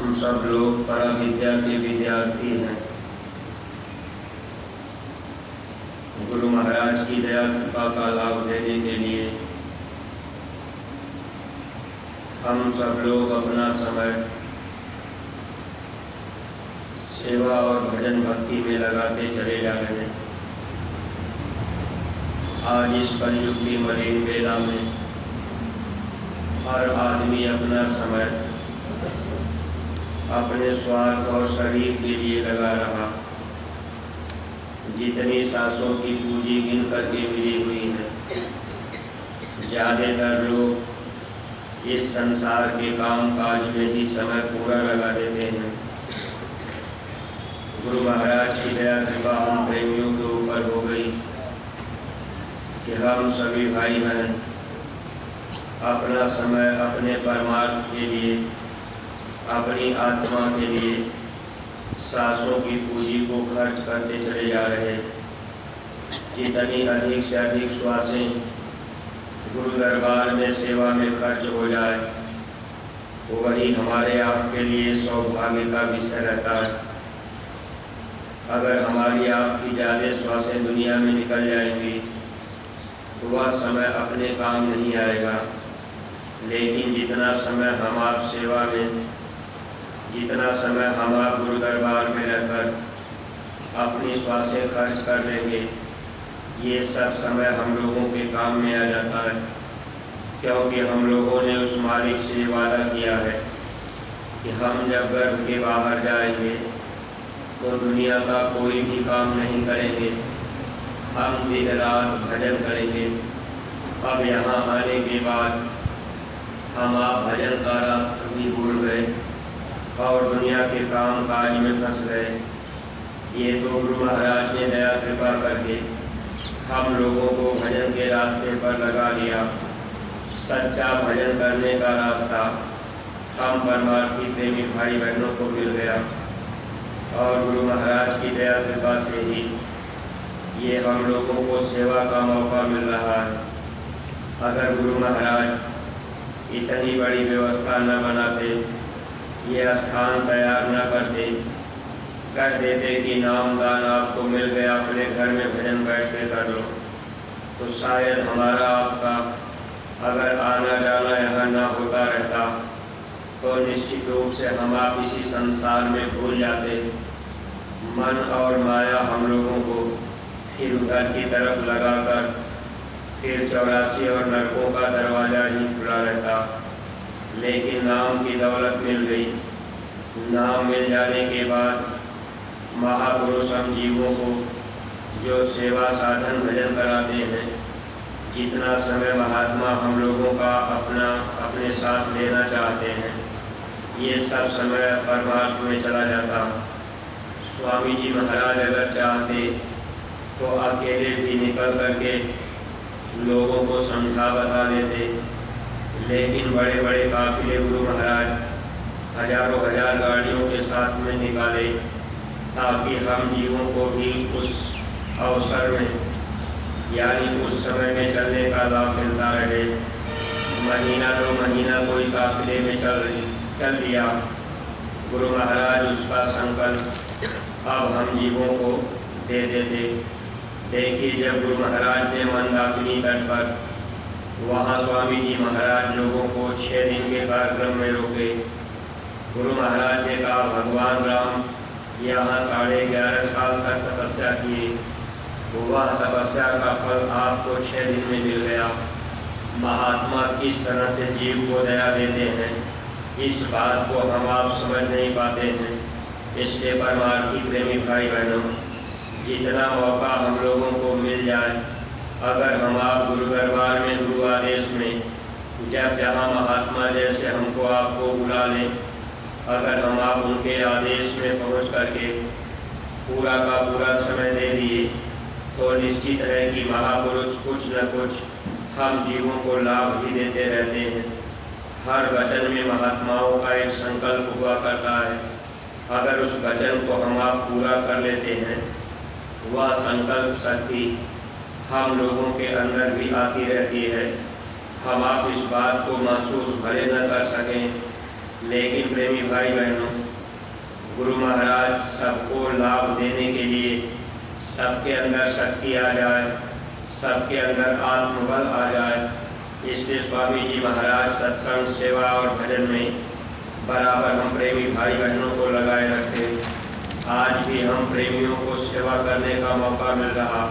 हम सब लोग परम विद्या के विद्यार्थी हैं। गुरु महाराज की दया कृपा का लाभ लेने के लिए हम सब लोग अपना समय सेवा और भजन भक्ति में लगाते चले जा रहे हैं। आज इस कलयुग की मलिन वेला में हर आदमी अपना समय अपने स्वार्थ और शरीर के लिए लगा रहा। जितनी सांसों की पूंजी गिन करके मिली हुई है, ज़्यादातर लोग इस संसार के काम काज में ही समय पूरा लगा देते हैं। गुरु महाराज की दया कृपा हम प्रेमियों के ऊपर हो गई कि हम सभी भाई बहन अपना समय अपने परमार्थ के लिए, अपनी आत्मा के लिए सांसों की पूंजी को खर्च करते चले जा रहे हैं। जितनी अधिक से अधिक श्वासें गुरु दरबार में सेवा में खर्च हो जाए, वही हमारे आपके लिए सौभाग्य का विषय रहता है। अगर हमारी आपकी ज़्यादा श्वासें दुनिया में निकल जाएंगी तो वह समय अपने काम नहीं आएगा। लेकिन जितना समय हम आप सेवा में, जितना समय हम आप गुरु दरबार में रहकर अपनी श्वासें खर्च कर देंगे, ये सब समय हम लोगों के काम में आ जाता है। क्योंकि हम लोगों ने उस मालिक से वादा किया है कि हम जब गर्भ के बाहर जाएंगे तो दुनिया का कोई भी काम नहीं करेंगे, हम दिन रात भजन करेंगे। अब यहाँ आने के बाद हम आप भजन का रास्ता भी भूल गए और दुनिया के काम काज में फंस गए। ये तो गुरु महाराज ने दया कृपा करके हम लोगों को भजन के रास्ते पर लगा दिया। सच्चा भजन करने का रास्ता हम परमार्थी प्रेमी भाई बहनों को मिल गया और गुरु महाराज की दया कृपा से ही ये हम लोगों को सेवा का मौका मिल रहा है। अगर गुरु महाराज इतनी बड़ी व्यवस्था न बनाते, ये स्थान तैयार न करते, कह देते कि नामदान आपको मिल गया, अपने घर में भजन बैठ के कर लो, तो शायद हमारा आपका अगर आना जाना यहाँ ना होता रहता तो निश्चित रूप से हम आप इसी संसार में भूल जाते। मन और माया हम लोगों को फिर उधर की तरफ लगाकर फिर 84 और नरकों का दरवाज़ा ही खुला रहता। लेकिन नाम की दौलत मिल गई। नाम मिल जाने के बाद महापुरुष हम जीवों को जो सेवा साधन भजन कराते हैं, जितना समय महात्मा हम लोगों का अपने साथ लेना चाहते हैं, ये सब समय परमार्थ में चला जाता। स्वामी जी महाराज अगर चाहते तो अकेले भी निकल करके लोगों को समझा बता देते। लेकिन बड़े बड़े काफिले गुरु महाराज हजारों हजार गाड़ियों के साथ में निकाले ताकि हम जीवों को भी उस अवसर में, यानी उस समय में चलने का लाभ मिलता रहे। महीना 2 महीना कोई काफिले में चल दिया, गुरु महाराज उसका संकल्प अब हम जीवों को दे देते। देखिए, जब गुरु महाराज ने मंदाकिनी तट पर वहाँ स्वामी जी महाराज लोगों को 6 दिन के कार्यक्रम में रोके। गुरु महाराज ने कहा, भगवान राम यहाँ 11.5 साल तक तपस्या किए, वह तपस्या का फल आपको 6 दिन में मिल गया। महात्मा किस तरह से जीव को दया देते हैं, इस बात को हम आप समझ नहीं पाते हैं। इसलिए परमार्थी प्रेमी भाई बहनों, जितना मौका हम लोगों को मिल जाए, अगर हम आप गुरु दरबार में गुरु आदेश में जब जहाँ महात्मा जैसे हमको आपको बुला लें, अगर हम आप उनके आदेश में पहुँच करके पूरा का पूरा समय दे दिए तो निश्चित है कि महापुरुष कुछ न कुछ हम जीवों को लाभ ही देते रहते हैं। हर वचन में महात्माओं का एक संकल्प हुआ करता है। अगर उस वचन को हम आप पूरा कर लेते हैं, वह संकल्प शक्ति हम लोगों के अंदर भी आती रहती है। हम आप इस बात को महसूस भले न कर सकें, लेकिन प्रेमी भाई बहनों, गुरु महाराज सबको लाभ देने के लिए सबके अंदर शक्ति आ जाए, सबके अंदर आत्मबल आ जाए, इसलिए स्वामी जी महाराज सत्संग, सेवा और भजन में बराबर हम प्रेमी भाई बहनों को लगाए रखते। आज भी हम प्रेमियों को सेवा करने का मौका मिल रहा।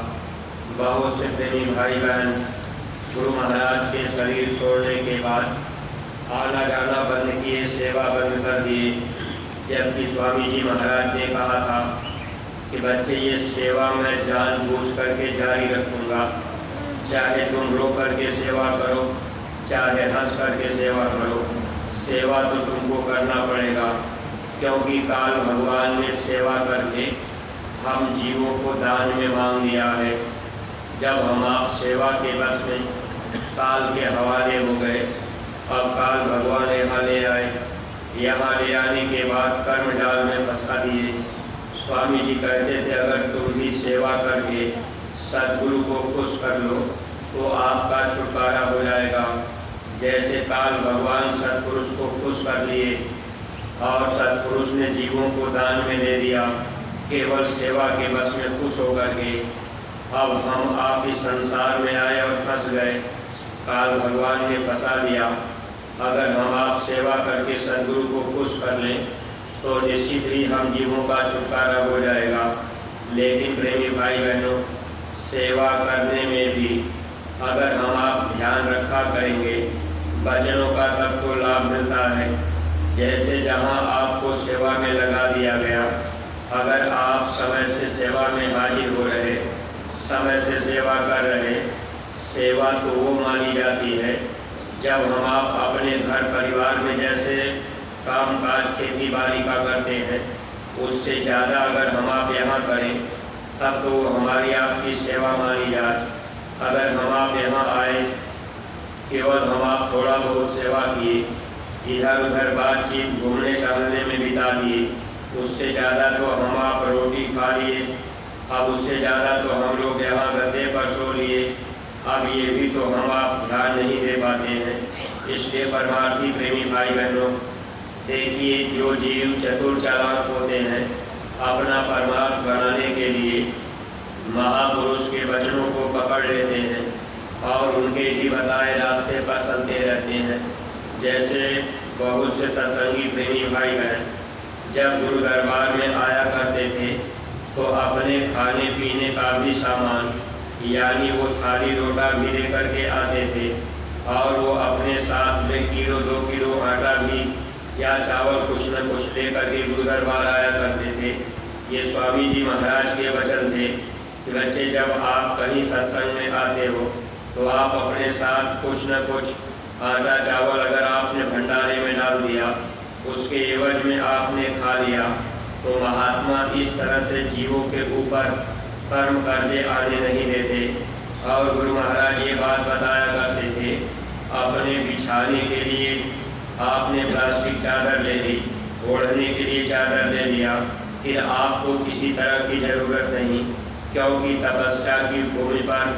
बहुत से प्रेमी भाई बहन गुरु महाराज के शरीर छोड़ने के बाद आना जाना बंद किए, सेवा बंद कर दिए, जबकि स्वामी जी महाराज ने कहा था कि बच्चे, ये सेवा मैं जानबूझ करके जारी रखूँगा। चाहे तुम रो करके सेवा करो, चाहे हंस करके सेवा करो, सेवा तो तुमको करना पड़ेगा, क्योंकि काल भगवान ने सेवा करके हम जीवों को दान में मांग दिया है। जब हम आप सेवा के बस में काल के हवाले हो गए, अब काल भगवान यहाँ ले आए। यहाँ ले आने के बाद कर्म जाल में फंसा दिए। स्वामी जी कहते थे, अगर तुम भी सेवा करके सद्गुरु को खुश कर लो तो आपका छुटकारा हो जाएगा। जैसे काल भगवान सत्पुरुष को खुश कर लिए और सत्पुरुष ने जीवों को दान में दे दिया, केवल सेवा के बस में खुश होकर के। अब हम आप इस संसार में आए और फंस गए, काल भगवान ने फंसा दिया। अगर हम आप सेवा करके सद्गुरु को खुश कर लें तो निश्चित ही हम जीवों का छुटकारा हो जाएगा। लेकिन प्रेमी भाई बहनों, सेवा करने में भी अगर हम आप ध्यान रखा करेंगे, वचनों का तब तो लाभ मिलता है। जैसे जहाँ आपको सेवा में लगा दिया गया, अगर आप समय से सेवा में हाजिर हो रहे, समय से सेवा कर रहे, सेवा तो वो मानी जाती है जब हम आप अपने घर परिवार में जैसे काम काज खेती बाड़ी का करते हैं, उससे ज़्यादा अगर हम आप यहाँ करें तब तो हमारी आपकी सेवा मानी जाए। अगर हम आप यहाँ आए, केवल हम आप थोड़ा बहुत सेवा किए, इधर उधर बातचीत घूमने टहलने में बिता दिए, उससे ज़्यादा तो हम आप रोटी खा लिए, अब उससे ज़्यादा तो हम लोग यहाँ गद्दे पर सो लिए, अब ये भी तो हम आप ध्यान नहीं दे पाते हैं। इसलिए परमार्थी प्रेमी भाई बहनों, देखिए, जो जीव चतुर चालाक होते हैं, अपना परमार्थ बनाने के लिए महापुरुष के वचनों को पकड़ लेते हैं और उनके ही बताए रास्ते पर चलते रहते हैं। जैसे बहुत से सत्संगी प्रेमी भाई बहन जब गुरु दरबार में आया करते थे तो अपने खाने पीने का भी सामान, यानी वो थाली लोटा भी लेकर के आते थे और वो अपने साथ में किलो 2 किलो आटा भी या चावल कुछ न कुछ लेकर के गुरु दरबार आया करते थे। ये स्वामी जी महाराज के वचन थे कि बच्चे, जब आप कहीं सत्संग में आते हो तो आप अपने साथ कुछ न कुछ आटा चावल अगर आपने भंडारे में डाल दिया, उसके एवज में आपने खा लिया, तो महात्मा इस तरह से जीवों के ऊपर कर्म कर्जे आने नहीं देते। और गुरु महाराज ये बात बताया करते थे, अपने बिछाने के लिए आपने प्लास्टिक चादर ले ली, ओढ़ने के लिए चादर ले लिया, फिर आपको किसी तरह की ज़रूरत नहीं, क्योंकि तपस्या की भूमि पर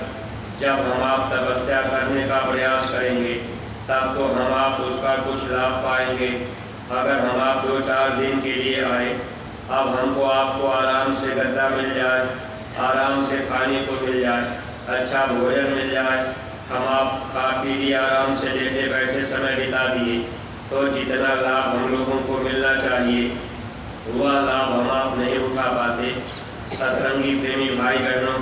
जब हम आप तपस्या करने का प्रयास करेंगे तब तो हम आप उसका कुछ लाभ पाएंगे। अगर हम आप 2-4 दिन के लिए आए, अब हमको आपको आराम से गद्दा मिल जाए, आराम से खाने को मिल जाए, अच्छा भोजन मिल जाए, हम आप खा पी लिए, आराम से लेटे बैठे समय बिता दिए, तो जितना लाभ हम लोगों को मिलना चाहिए वह लाभ हम आप नहीं उठा पाते। सत्संगी प्रेमी भाई बहनों,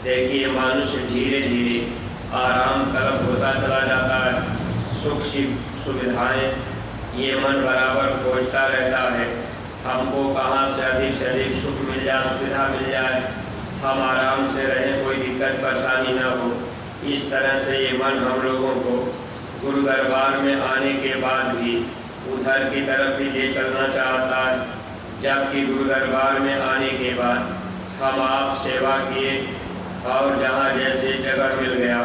देखिए, मनुष्य धीरे धीरे आराम तलब होता चला जाता है, सुख सुविधाएँ ये मन बराबर खोजता रहता है। हमको कहाँ से अधिक सुख मिल जाए, सुविधा मिल जाए, हम आराम से रहें, कोई दिक्कत परेशानी ना हो। इस तरह से ये मन हम लोगों को गुरु दरबार में आने के बाद भी उधर की तरफ भी ले चलना चाहता है, जबकि गुरु दरबार में आने के बाद हम आप सेवा किए और जहाँ जैसे जगह मिल गया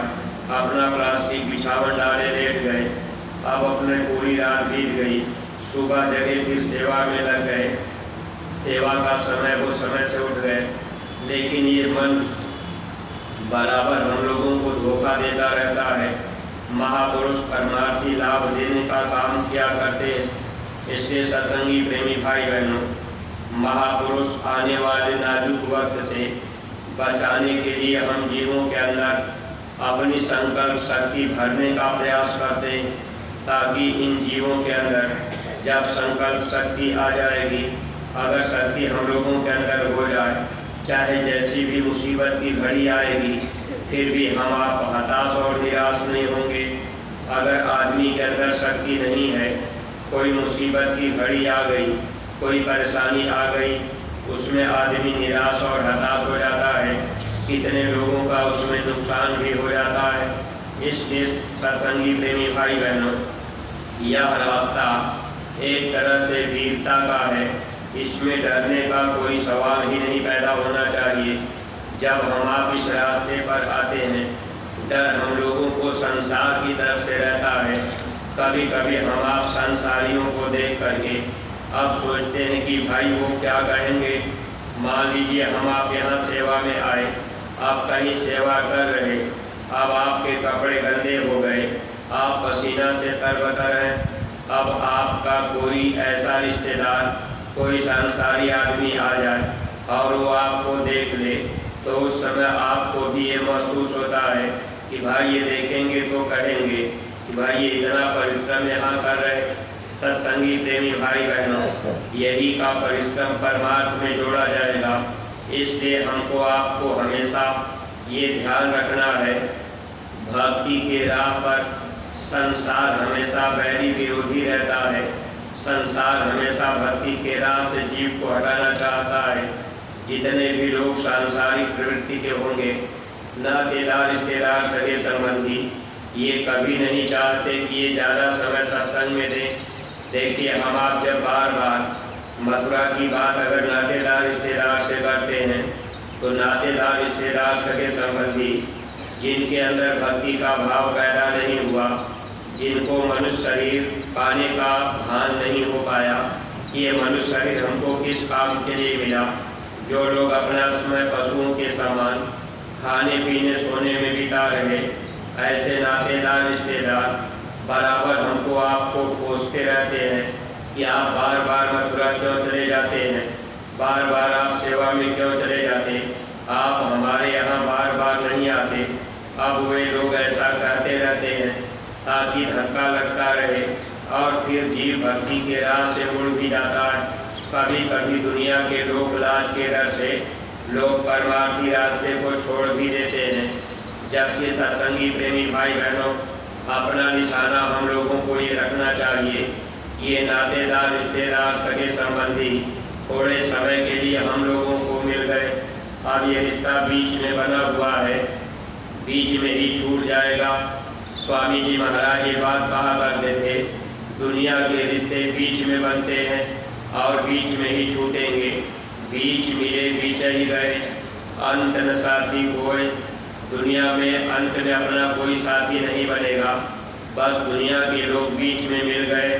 अपना प्लास्टिक बिछावन डाले लेट गए, अब अपने पूरी रात बीत गई, सुबह जगह फिर सेवा में लग गए, सेवा का समय वो समय से उठ गए, लेकिन ये मन बराबर हम लोगों को धोखा देता रहता है। महापुरुष परमार्थी लाभ देने का काम किया करते इसलिए सत्संगी प्रेमी भाई बहनों, महापुरुष आने वाले नाजुक वक्त से बचाने के लिए हम जीवों के अंदर अपनी संकल्प शक्ति भरने का प्रयास करते हैं, ताकि इन जीवों के अंदर जब संकल्प शक्ति आ जाएगी, अगर शक्ति हम लोगों के अंदर हो जाए, चाहे जैसी भी मुसीबत की घड़ी आएगी, फिर भी हम आप हताश और निराश नहीं होंगे। अगर आदमी के अंदर शक्ति नहीं है, कोई मुसीबत की घड़ी आ गई, कोई परेशानी आ गई, उसमें आदमी निराश और हताश हो जाता है, कितने लोगों का उसमें नुकसान भी हो जाता है। इसलिए सत्संगी प्रेमी भाई बहनों, यह रास्ता एक तरह से वीरता का है, इसमें डरने का कोई सवाल ही नहीं पैदा होना चाहिए। जब हम आप इस रास्ते पर आते हैं, डर हम लोगों को संसार की तरफ से रहता है। कभी कभी हम आप संसारियों को देख करके अब सोचते हैं कि भाई वो क्या कहेंगे। मान लीजिए हम आप यहाँ सेवा में आए, आप कहीं सेवा कर रहे, अब आपके कपड़े गंदे हो गए, आप पसीना से तरबतर हैं, अब आपका कोई ऐसा रिश्तेदार, कोई संसारी आदमी आ जाए और वो आपको देख ले, तो उस समय आपको भी ये महसूस होता है कि भाई ये देखेंगे तो कहेंगे कि भाई ये इतना परिश्रम यहाँ कर रहे। सत्संगी प्रेमी भाई बहनों, यही का परिश्रम परमार्थ में जोड़ा जाएगा। इसलिए हमको आपको हमेशा ये ध्यान रखना है, भक्ति के राह पर संसार हमेशा बैरी विरोधी रहता है। संसार हमेशा भक्ति के राह से जीव को हटाना चाहता है। जितने भी लोग सांसारिक प्रवृत्ति के होंगे, नातेदार रिश्तेदार सगे संबंधी, ये कभी नहीं चाहते कि ये ज़्यादा समय सत्संग में दें। देखिए हम आप जब बार बार मथुरा की बात अगर नातेदार रिश्तेदार से करते हैं, तो नातेदार रिश्तेदार सगे संबंधी जिनके अंदर भक्ति का भाव पैदा नहीं हुआ, जिनको मनुष्य शरीर पाने का भान नहीं हो पाया, ये मनुष्य शरीर हमको किस काम के लिए मिला। जो लोग अपना समय पशुओं के समान खाने पीने सोने में बिता रहे, ऐसे नातेदार रिश्तेदार बराबर हमको आपको कोसते रहते हैं कि आप बार बार मथुरा क्यों चले जाते हैं, बार बार आप सेवा में क्यों चले जाते, आप हमारे यहाँ बार बार नहीं आते। अब वे लोग ऐसा कहते रहते हैं ताकि धक्का लगता रहे और फिर जीव भक्ति के राह से उड़ भी जाता है। कभी कभी दुनिया के लोक लाज के डर से लोग परमार्थी रास्ते को छोड़ भी देते हैं। जबकि सत्संगी प्रेमी भाई बहनों, अपना निशाना हम लोगों को ये रखना चाहिए, ये नातेदार रिश्तेदार सगे संबंधी थोड़े समय के लिए हम लोगों को मिल गए, अब ये रिश्ता बीच में बना हुआ है, बीच में ही छूट जाएगा। स्वामी जी महाराज ये बात कहा करते थे, दुनिया के रिश्ते बीच में बनते हैं और बीच में ही छूटेंगे। बीच मिले बीच ही गए, अंत न साथी कोई। दुनिया में अंत में अपना कोई साथी नहीं बनेगा, बस दुनिया के लोग बीच में मिल गए।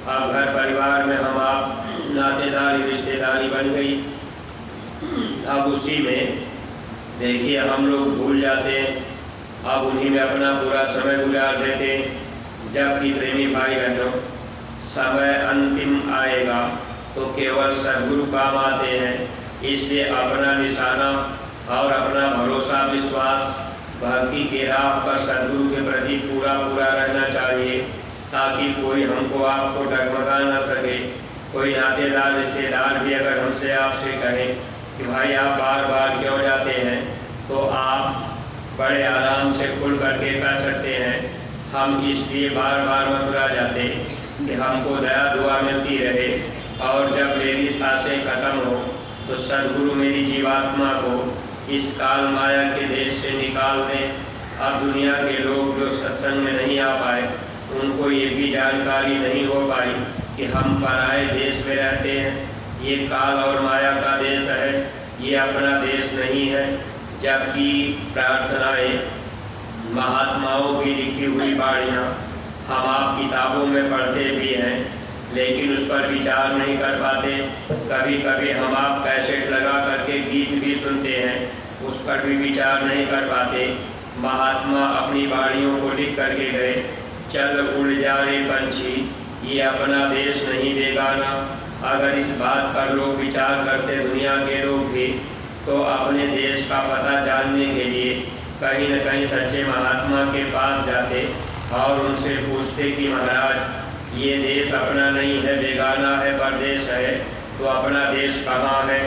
अब घर परिवार में हम आप नातेदारी रिश्तेदारी बन गई। अब उसी में देखिए हम लोग भूल जाते हैं, अब उन्हीं में अपना पूरा समय गुजार देते। जबकि प्रेमी भाई बहनों, समय अंतिम आएगा तो केवल सद्गुरु काम आते हैं। इसलिए अपना निशाना और अपना भरोसा विश्वास भक्ति के राह पर सद्गुरु के प्रति पूरा पूरा रहना चाहिए, ताकि कोई हमको आपको डगमगा न सके। कोई नातेदार रिश्तेदार भी अगर हमसे आपसे कहें कि भाई आप बार बार क्यों जाते हैं, तो आप बड़े आराम से खुल करके कह सकते हैं, हम इसलिए बार बार मथुरा जाते कि हमको दया दुआ मिलती रहे, और जब मेरी सांसें खत्म हो तो सद्गुरु मेरी जीवात्मा को इस काल माया के देश से निकाल दें। अब दुनिया के लोग जो सत्संग में नहीं आ पाए, उनको ये भी जानकारी नहीं हो पाई कि हम पराए देश में रहते हैं, ये काल और माया का देश है, ये अपना देश नहीं है। जबकि प्रार्थनाएं, महात्माओं की लिखी हुई बाणियाँ हम आप किताबों में पढ़ते भी हैं, लेकिन उस पर विचार नहीं कर पाते। कभी कभी हम आप कैसेट लगा करके गीत भी सुनते हैं, उस पर भी विचार नहीं कर पाते। महात्मा अपनी बाणियों को लिख करके गए, चल उड़ जा रे पंछी, ये अपना देश नहीं बेगाना। अगर इस बात पर लोग विचार करते दुनिया के लोग भी, तो अपने देश का पता जानने के लिए कहीं न कहीं सच्चे महात्मा के पास जाते और उनसे पूछते कि महाराज ये देश अपना नहीं है, बेगाना है, परदेश है, तो अपना देश कहाँ है,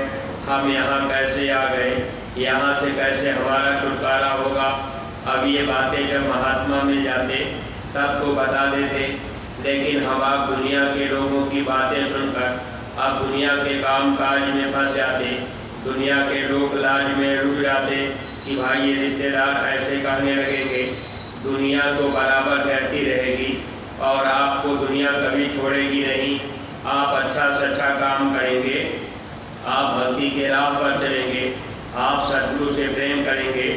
हम यहाँ कैसे आ गए, यहाँ से कैसे हमारा छुटकारा होगा। अब ये बातें जब महात्मा मिल जाते तब तो बता देते, लेकिन हम आप दुनिया के लोगों की बातें सुनकर अब दुनिया के काम काज में फंस जाते, दुनिया के लोग लाज में रुक जाते कि भाई ये रिश्तेदार ऐसे कहने लगेंगे। दुनिया तो बराबर रहती रहेगी और आपको दुनिया कभी छोड़ेगी नहीं। आप अच्छा से अच्छा काम करेंगे, आप भक्ति के राह पर चलेंगे, आप सद्गुरु से प्रेम करेंगे,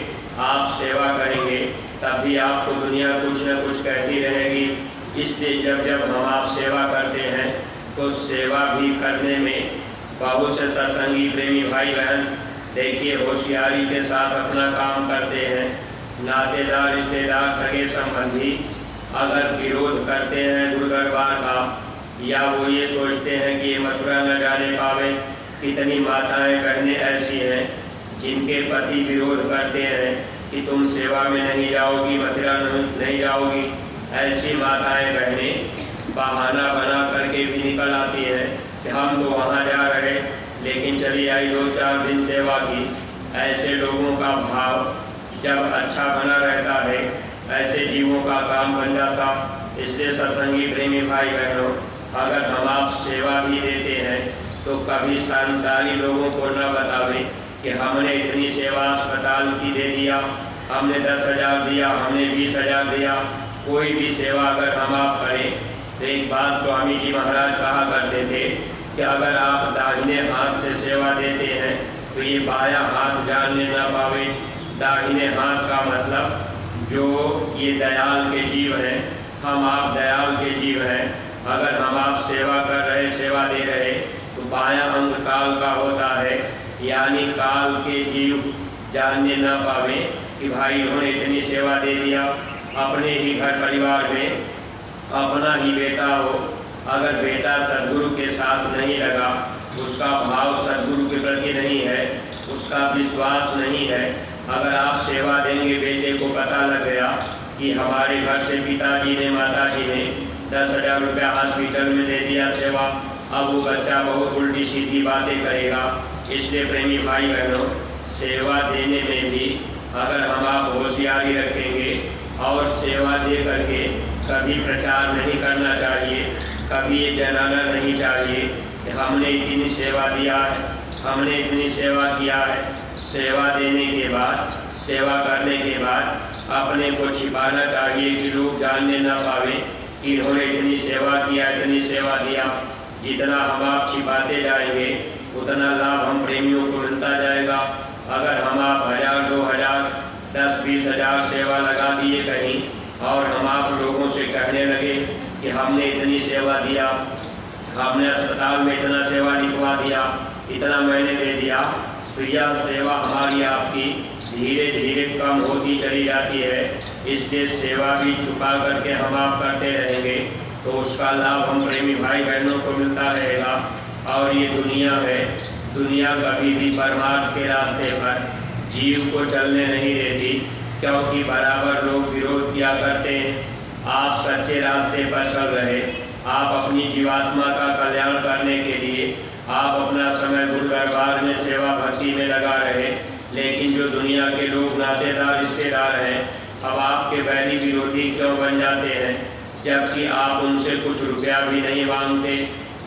आप सेवा करेंगे, तब भी आपको दुनिया कुछ न कुछ कहती रहेगी। इसलिए जब जब हम आप सेवा करते हैं तो सेवा भी करने में बहुत से सत्संगी प्रेमी भाई बहन देखिए होशियारी के साथ अपना काम करते हैं। नातेदार, रिश्तेदार, सगे संबंधी अगर विरोध करते हैं दुर्गरबार का, या वो ये सोचते हैं कि ये मथुरा न जाने पावे, कितनी माताएं बहनें ऐसी हैं जिनके पति विरोध करते हैं कि तुम सेवा में नहीं जाओगी, मथुरा नहीं जाओगी। ऐसी माताएं बहनें बहाना बना करके भी निकल आती है कि हम तो वहाँ जा रहे, लेकिन चली आई 2-4 दिन सेवा की। ऐसे लोगों का भाव जब अच्छा बना रहता है, ऐसे जीवों का काम बन जाता। इसलिए सत्संगी प्रेमी भाई बहनों, अगर हम आप सेवा भी देते हैं तो कभी संसारी लोगों को न बतावें कि हमने इतनी सेवा अस्पताल की दे दिया, हमने 10,000 दिया, हमने 20,000 दिया। कोई भी सेवा अगर हम आप करें तो एक बात स्वामी जी महाराज कहा करते थे कि अगर आप दाहिने हाथ से सेवा देते हैं तो ये बायां हाथ जानने न पावे। दाहिने हाथ का मतलब जो ये दयाल के जीव हैं, हम आप दयाल के जीव हैं। अगर हम आप सेवा कर रहे, सेवा दे रहे, तो बायां अंग काल का होता है, यानी काल के जीव जानने न पावे कि भाई इन्होंने इतनी सेवा दे दिया। अपने ही घर परिवार में अपना ही बेटा हो, अगर बेटा सद्गुरु के साथ नहीं लगा, उसका भाव सद्गुरु के प्रति नहीं है, उसका विश्वास नहीं है, अगर आप सेवा देंगे, बेटे को पता लग गया कि हमारे घर से पिताजी ने, माताजी ने 10,000 रुपया हॉस्पिटल में दे दिया सेवा, अब वो बच्चा बहुत उल्टी सीधी बातें करेगा। इसलिए प्रेमी भाई बहनों, सेवा देने में भी अगर हम आप होशियारी रखेंगे और सेवा दे करके कभी प्रचार नहीं करना चाहिए, कभी ये जनाना नहीं चाहिए कि हमने इतनी सेवा दिया है, हमने इतनी सेवा किया है। सेवा देने के बाद, सेवा करने के बाद अपने को छिपाना चाहिए कि लोग जानने न पावे कि इन्होंने इतनी सेवा किया, इतनी सेवा दिया। जितना हम आप छिपाते जाएंगे उतना लाभ हम प्रेमियों को मिलता जाएगा। अगर हम आप 1,000, 2,000, 10-20 हज़ार सेवा लगा दिए कहीं और हम आप लोगों से कहने लगे कि हमने इतनी सेवा दिया, हमने अस्पताल में इतना सेवा लिखवा दिया, इतना मैंने दे दिया, तो यह सेवा हमारी आपकी धीरे धीरे कम होती चली जाती है। इसलिए सेवा भी छुपा करके हम आप करते रहेंगे तो उसका लाभ हम प्रेमी भाई बहनों को मिलता रहेगा। और ये दुनिया है, दुनिया कभी भी परमार्थ के रास्ते पर जीव को चलने नहीं देती, क्योंकि बराबर लोग विरोध किया करते हैं। आप सच्चे रास्ते पर चल रहे, आप अपनी जीवात्मा का कल्याण करने के लिए आप अपना समय गुरु दरबार में सेवा भक्ति में लगा रहे, लेकिन जो दुनिया के लोग नातेदार, रिश्तेदार हैं, अब आपके बैरी विरोधी क्यों बन जाते हैं, जबकि आप उनसे कुछ रुपया भी नहीं मांगते।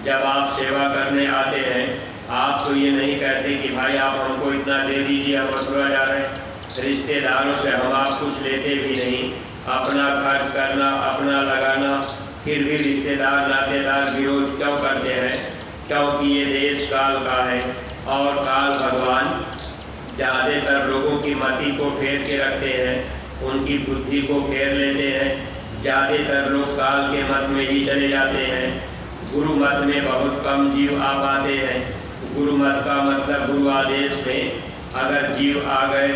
जब आप सेवा करने आते हैं, आप तो ये नहीं कहते कि भाई आप हमको इतना दे दीजिए, हम मथुरा जा रहे हैं। रिश्तेदारों से हम आप कुछ लेते भी नहीं, अपना खर्च करना, अपना लगाना, फिर भी रिश्तेदार, नातेदार विरोध क्यों करते हैं? क्योंकि ये देश काल का है और काल भगवान ज़्यादातर लोगों की मति को फेर के रखते हैं, उनकी बुद्धि को फेर लेते हैं। ज़्यादातर लोग काल के मत में ही चले जाते हैं। गुरु मत में बहुत कम जीव आ पाते हैं। गुरु मत का मतलब गुरु आदेश में अगर जीव आ गए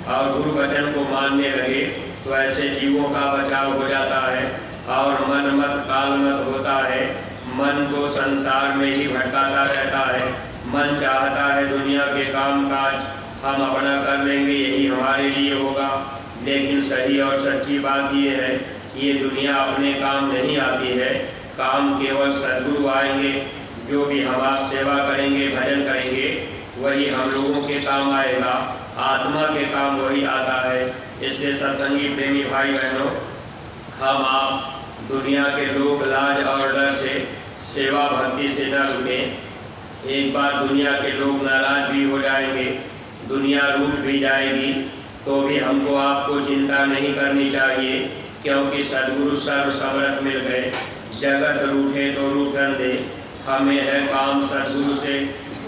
और गुरु वचन को मानने लगे तो ऐसे जीवों का बचाव हो जाता है। और मन मत काल मत होता है। मन को संसार में ही भटकाता रहता है। मन चाहता है दुनिया के काम काज हम अपना कर लेंगे, यही हमारे लिए होगा। लेकिन सही और सच्ची बात ये है, ये दुनिया अपने काम नहीं आती है। काम केवल सद्गुरु आएंगे, जो भी हमारी सेवा करेंगे, भजन करेंगे, वही हम लोगों के काम आएगा। आत्मा के काम वही आता है। इसलिए सत्संगी प्रेमी भाई बहनों, हम आप दुनिया के लोक लाज और डर से सेवा भक्ति से न रुकें। एक बार दुनिया के लोग नाराज भी हो जाएंगे, दुनिया रूठ भी जाएगी, तो भी हमको आपको चिंता नहीं करनी चाहिए, क्योंकि सद्गुरु सर्व समर्थ मिल गए। जगत रूठे तो रूठन दे, हमें है काम सद्गुरु से।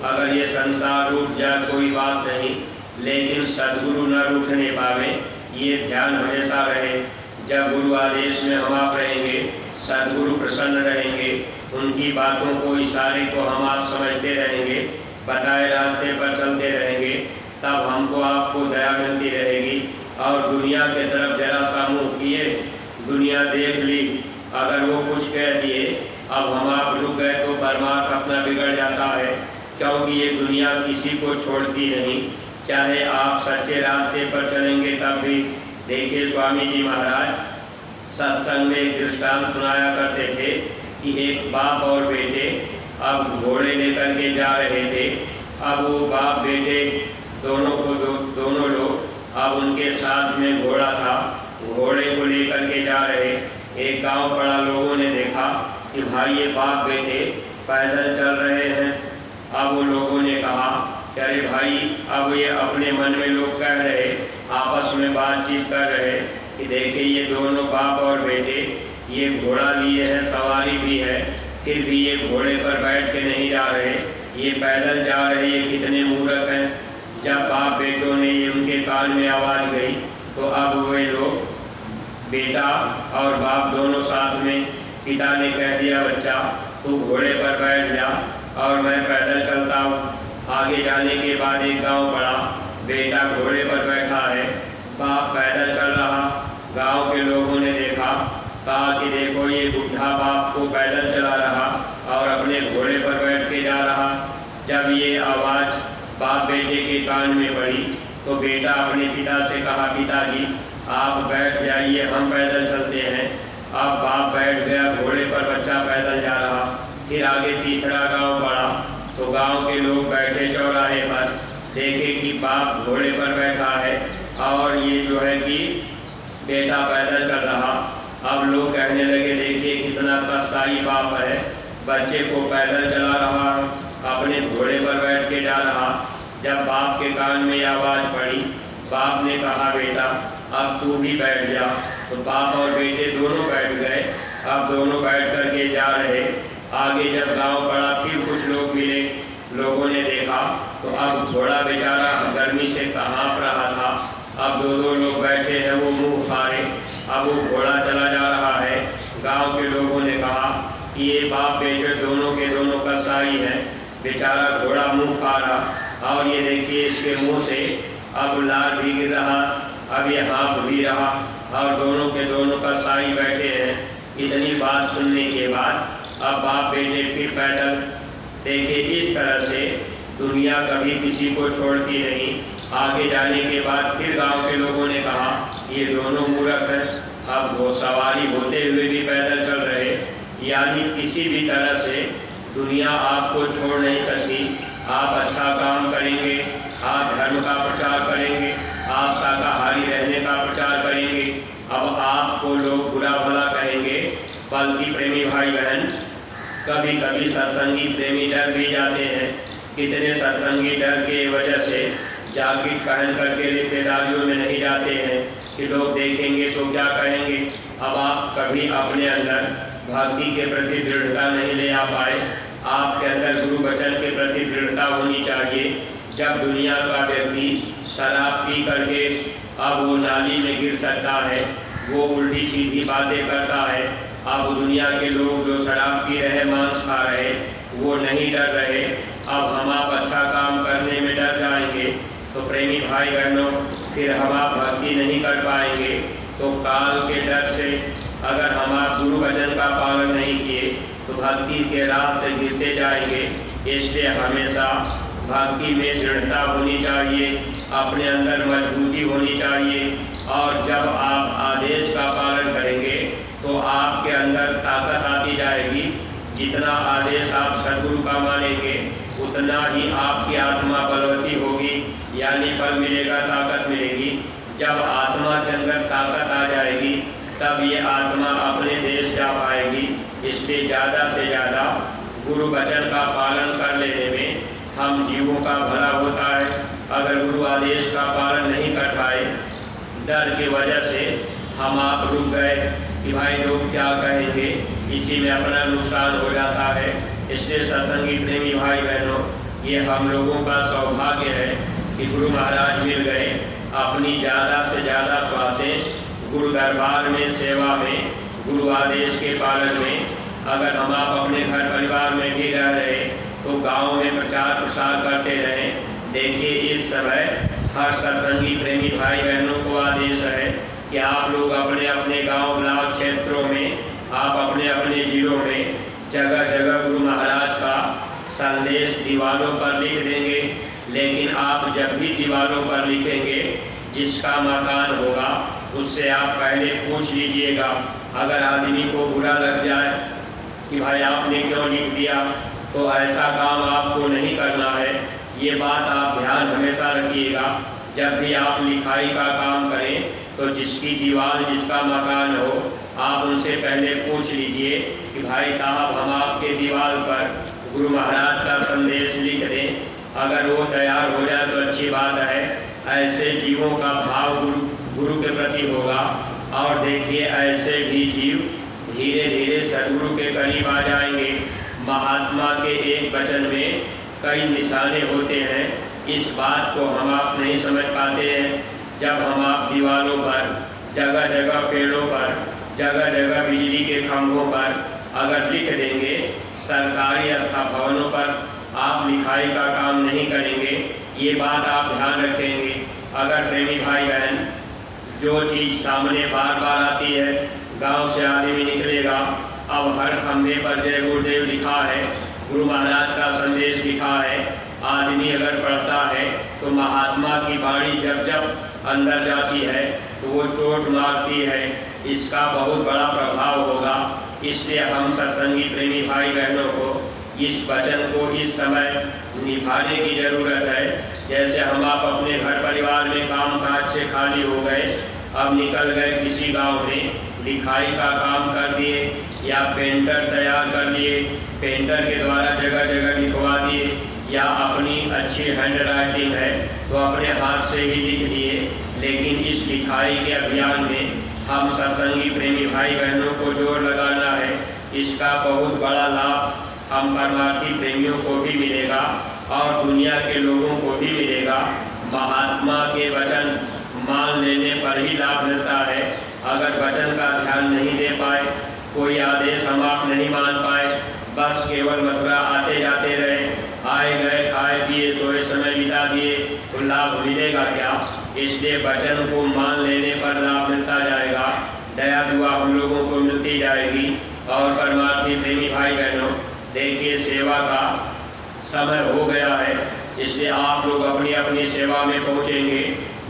अगर ये संसार रूठ जाए कोई बात नहीं, लेकिन सद्गुरु न रूठने पावे, ये ध्यान हमेशा रहे। जब गुरु आदेश में हम आप रहेंगे, सद्गुरु प्रसन्न रहेंगे, उनकी बातों को, इशारे को हम आप समझते रहेंगे, बताए रास्ते पर चलते रहेंगे, तब हमको आपको दया मिलती रहेगी। और दुनिया के तरफ जरा सा मुँह किए, दुनिया देख ली, अगर वो कुछ कह दिए, अब हम आप रुक गए तो परमार्थ अपना बिगड़ जाता है। क्योंकि ये दुनिया किसी को छोड़ती नहीं, चाहे आप सच्चे रास्ते पर चलेंगे तब भी। देखिए स्वामी जी महाराज सत्संग में एक दृष्टांत सुनाया करते थे कि एक बाप और बेटे अब घोड़े लेकर के जा रहे थे। अब वो बाप बेटे दोनों लोग अब उनके साथ में घोड़ा था, घोड़े को लेकर के जा रहे। एक गांव पड़ा, लोगों ने देखा कि भाई ये बाप बेटे पैदल चल रहे हैं। अब वो लोगों ने कहा कि अरे भाई, अब ये अपने मन में लोग कह रहे, आपस में बातचीत कर रहे कि देखिए ये दोनों बाप और बेटे ये घोड़ा लिए हैं, सवारी भी है, फिर भी ये घोड़े पर बैठ के नहीं जा रहे, ये पैदल जा रहे, ये कितने मूर्ख हैं। जब बाप बेटों ने ये उनके कान में आवाज़ गई तो अब वे लोग, बेटा और बाप दोनों साथ में, पिता ने कह दिया बच्चा तू घोड़े पर बैठ जा और मैं पैदल चलता हूँ। आगे जाने के बाद एक गांव पड़ा, बेटा घोड़े पर बैठा है, बाप पैदल चल रहा। गांव के लोगों ने देखा, कहा कि देखो ये बुढ़ा बाप को पैदल चला रहा और अपने घोड़े पर बैठ के जा रहा। जब ये आवाज़ बाप बेटे के कान में पड़ी तो बेटा अपने पिता से कहा, पिताजी आप बैठ जाइए, हम पैदल चलते हैं। अब बाप बैठ गया घोड़े पर, बच्चा पैदल जा रहा। फिर आगे तीसरा गांव पड़ा तो गांव के लोग बैठे चौराहे पर, देखे कि बाप घोड़े पर बैठा है और ये जो है कि बेटा पैदल चल रहा। अब लोग कहने लगे देखिए कितना कसाई बाप है, बच्चे को पैदल चला रहा, अपने घोड़े पर बैठ के जा रहा। जब बाप के कान में आवाज़ पड़ी, बाप ने कहा बेटा अब तू भी बैठ जा। तो बाप और बेटे दोनों बैठ गए। अब दोनों बैठ कर के जा रहे। आगे जब गांव पड़ा फिर कुछ लोग मिले, लोगों ने देखा तो अब घोड़ा बेचारा गर्मी से कांप रहा था। अब दो लोग बैठे हैं, वो मुँह फाड़े, अब वो घोड़ा चला जा रहा है। गांव के लोगों ने कहा कि ये बाप बेटे दोनों के दोनों कसाई हैं, बेचारा घोड़ा मुँह फाड़ा और ये देखिए इसके मुँह से अब लार भी गिर रहा, अब ये हाथ भी रहा और दोनों के दोनों कसाई बैठे हैं। इतनी बात सुनने के बाद अब बाप बेटे फिर पैदल। देखिए इस तरह से दुनिया कभी किसी को छोड़ती नहीं। आगे जाने के बाद फिर गांव के लोगों ने कहा ये दोनों मूर्ख हैं, अब वो सवारी होते हुए भी पैदल चल रहे। यानी किसी भी तरह से दुनिया आपको छोड़ नहीं सकती। आप अच्छा काम करेंगे, आप धर्म का प्रचार करेंगे, आप शाकाहारी रहने का प्रचार करेंगे, अब आपको लोग बुरा भला कहेंगे। बल्कि प्रेमी भाई बहन, कभी कभी सत्संगी प्रेमी डर भी जाते हैं। कितने सत्संगी डर के वजह से जैकेट पहन करके रिश्तेदारियों में नहीं जाते हैं कि लोग देखेंगे तो क्या कहेंगे। अब आप कभी अपने अंदर भक्ति के प्रति दृढ़ता नहीं ले आ पाए। आपके अंदर गुरु वचन के प्रति दृढ़ता होनी चाहिए। जब दुनिया का व्यक्ति शराब पी करके अब वो नाली में गिर सकता है, वो उल्टी सीधी बातें करता है। अब दुनिया के लोग जो शराब पी रहे, मांस खा रहे, वो नहीं डर रहे। अब हम आप अच्छा काम करने में डर जाएंगे तो प्रेमी भाई बहनों फिर हम आप भक्ति नहीं कर पाएंगे। तो काल के डर से, अगर हम आप गुरु वचन का पालन नहीं किए तो भक्ति के राह से गिरते जाएंगे। इसलिए हमेशा भक्ति में दृढ़ता होनी चाहिए, अपने अंदर मजबूती होनी चाहिए। और जब आप आदेश का पालन करेंगे तो आपके अंदर ताकत आती जाएगी। जितना आदेश आप सद्गुरु का मानेंगे उतना ही आपकी आत्मा बलवती होगी, यानी बल मिलेगा, ताकत मिलेगी। जब आत्मा के अंदर ताकत आ जाएगी तब ये आत्मा अपने देश जा पाएगी। इसलिए ज़्यादा से ज़्यादा गुरु वचन का पालन कर लेने में हम जीवों का भला होता है। अगर गुरु आदेश का पालन नहीं कर पाए, डर की वजह से हम आप रुक गए कि भाई लोग क्या कहेंगे, इसी में अपना नुकसान हो जाता है। इसलिए सत्संगी प्रेमी भाई बहनों, ये हम लोगों का सौभाग्य है कि गुरु महाराज मिल गए। अपनी ज़्यादा से ज़्यादा श्वासें गुरु दरबार में, सेवा में, गुरु आदेश के पालन में। अगर हम आप अपने घर परिवार में भी रह रहे तो गाँव में प्रचार प्रसार करते रहें। देखिए इस समय हर सत्संगी प्रेमी भाई बहनों को आदेश है कि आप लोग अपने अपने गांव ब्लॉक क्षेत्रों में, आप अपने अपने जिलों में जगह जगह गुरु महाराज का संदेश दीवारों पर लिख देंगे। लेकिन आप जब भी दीवारों पर लिखेंगे, जिसका मकान होगा उससे आप पहले पूछ लीजिएगा। अगर आदमी को बुरा लग जाए कि भाई आपने क्यों लिख दिया, तो ऐसा काम आपको नहीं करना है। ये बात आप ध्यान हमेशा रखिएगा। जब भी आप लिखाई का काम करें तो जिसकी दीवार, जिसका मकान हो, आप उनसे पहले पूछ लीजिए कि भाई साहब हम आपके दीवार पर गुरु महाराज का संदेश लिख दें। अगर वो तैयार हो जाए तो अच्छी बात है। ऐसे जीवों का भाव गुरु के प्रति होगा। और देखिए ऐसे भी जीव धीरे धीरे सद्गुरु के करीब आ जाएंगे। महात्मा के एक वचन में कई निशाने होते हैं। इस बात को हम आप नहीं समझ पाते हैं। जब हम आप दीवारों पर, जगह जगह पेड़ों पर, जगह जगह बिजली के खंभों पर अगर लिख देंगे, सरकारी स्थापनों पर आप लिखाई का काम नहीं करेंगे। ये बात आप ध्यान रखेंगे। अगर प्रेमी भाई बहन, जो चीज़ सामने बार बार आती है, गांव से आदमी निकलेगा, अब हर खंभे पर जय गुरुदेव लिखा है, गुरु महाराज का संदेश लिखा है, आदमी अगर पढ़ता है तो महात्मा की वाणी जब जब अंदर जाती है तो वो चोट मारती है। इसका बहुत बड़ा प्रभाव होगा। इसलिए हम सत्संगी प्रेमी भाई बहनों को इस वचन को इस समय निभाने की ज़रूरत है। जैसे हम आप अपने घर परिवार में काम काज से खाली हो गए, अब निकल गए किसी गांव में, लिखाई का काम कर दिए या पेंटर तैयार कर लिए, पेंटर के द्वारा जगह जगह लिखवा दिए, या अपनी अच्छी हैंड राइटिंग है तो अपने हाथ से ही लिख दिए। लेकिन इस लिखाई के अभियान में हम सत्संगी प्रेमी भाई बहनों को जोर लगाना है। इसका बहुत बड़ा लाभ हम परमार्थी प्रेमियों को भी मिलेगा और दुनिया के लोगों को भी मिलेगा। महात्मा के वचन मान लेने पर ही लाभ मिलता है। अगर वचन का ध्यान नहीं दे पाए, कोई आदेश हम आप नहीं मान पाए, बस केवल मथुरा आते जाते रहे, आए गए, खाए पिए, सोए समय बिता दिए, तो लाभ मिलेगा क्या? इसलिए वचन को मान लेने पर लाभ मिलता जाएगा, दया दुआ हम लोगों को मिलती जाएगी। और परमार्थी प्रेमी भाई बहनों, देखिए सेवा का समय हो गया है, इसलिए आप लोग अपनी अपनी सेवा में पहुँचेंगे।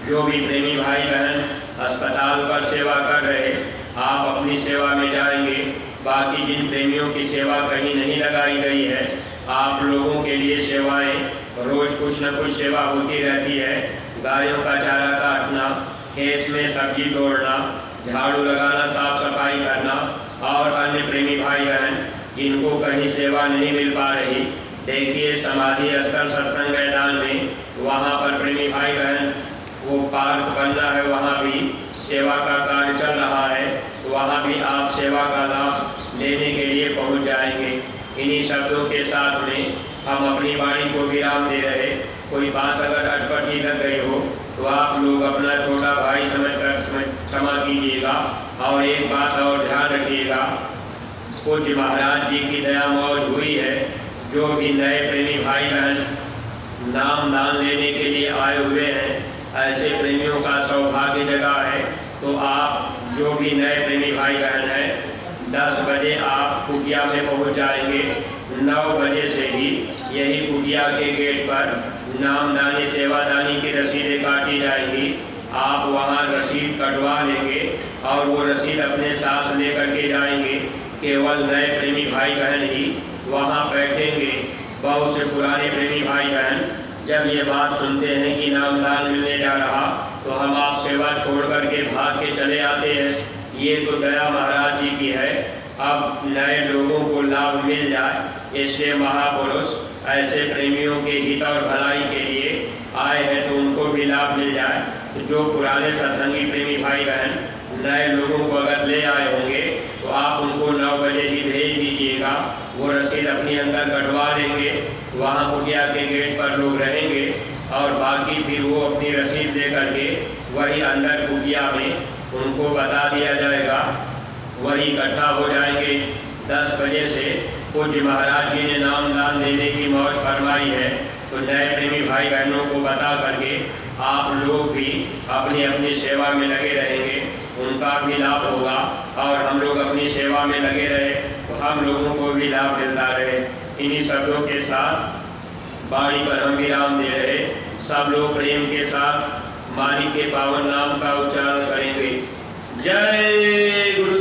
जो भी प्रेमी भाई बहन अस्पताल पर सेवा कर रहे, आप अपनी सेवा में जाएंगे। बाकी जिन प्रेमियों की सेवा कहीं नहीं लगाई गई है, आप लोगों के लिए सेवाएं रोज कुछ न कुछ सेवा होती रहती है। गायों का चारा काटना, खेत में सब्जी तोड़ना, झाड़ू लगाना, साफ सफाई करना, और अन्य प्रेमी भाई बहन जिनको कहीं सेवा नहीं मिल पा रही, देखिए समाधि स्थल सत्संग मैदान में, वहाँ पर प्रेमी भाई बहन वो पार्क बन रहा है, वहाँ भी सेवा का कार्य चल रहा है, वहाँ भी आप सेवा का लाभ लेने के लिए पहुँच जाएंगे। इन्हीं शब्दों के साथ में हम अपनी वाणी को विराम दे रहे। कोई बात अगर अटपटी लग गई हो तो आप लोग अपना छोटा भाई समझकर क्षमा कीजिएगा। और एक बात और ध्यान रखिएगा, पूज्य महाराज जी की दया मौज हुई है। जो भी नए प्रेमी भाई बहन नाम दान लेने के लिए आए हुए हैं, ऐसे प्रेमियों का सौभाग्य जगा है। तो आप जो भी नए प्रेमी भाई बहन हैं 10 बजे आप कुटिया में पहुंच जाएंगे। 9 बजे से ही यही कुटिया के गेट पर नामदानी सेवादानी की रसीदें काटी जाएंगी। आप वहां रसीद कटवा लेंगे और वो रसीद अपने साथ लेकर के जाएंगे। केवल नए प्रेमी भाई बहन ही वहां बैठेंगे। बहुत से पुराने प्रेमी भाई बहन जब ये बात सुनते हैं कि नामदान मिलने जा रहा तो हम आप सेवा छोड़ करके भाग के चले आते हैं। ये तो दया महाराज जी की है। अब नए लोगों को लाभ मिल जाए इसलिए महापुरुष ऐसे प्रेमियों के हित और भलाई के लिए आए हैं तो उनको भी लाभ मिल जाए। तो जो पुराने सत्संगी प्रेमी भाई बहन नए लोगों को अगर ले आए होंगे तो आप उनको 9 बजे ही भेज दीजिएगा। वो रसीद अपने अंदर कटवा लेंगे। वहाँ कुटिया के गेट पर लोग रहेंगे और बाकी फिर वो अपनी रसीद दे करके वही अंदर कुटिया में उनको बता दिया जाएगा। वही इकट्ठा हो जाएंगे। 10 बजे से पूज्य महाराज जी ने नामदान देने की मौज फरमाई है तो नए प्रेमी भाई बहनों को बता करके आप लोग भी अपनी अपनी सेवा में लगे रहेंगे। उनका भी लाभ होगा और हम लोग अपनी सेवा में लगे रहे तो हम लोगों को भी लाभ मिलता रहे। इन्हीं शब्दों के साथ वाणी पर हम विराम दे रहे। सब लोग प्रेम के साथ मालिक के पावन नाम का उच्चारण करेंगे। जय गुरु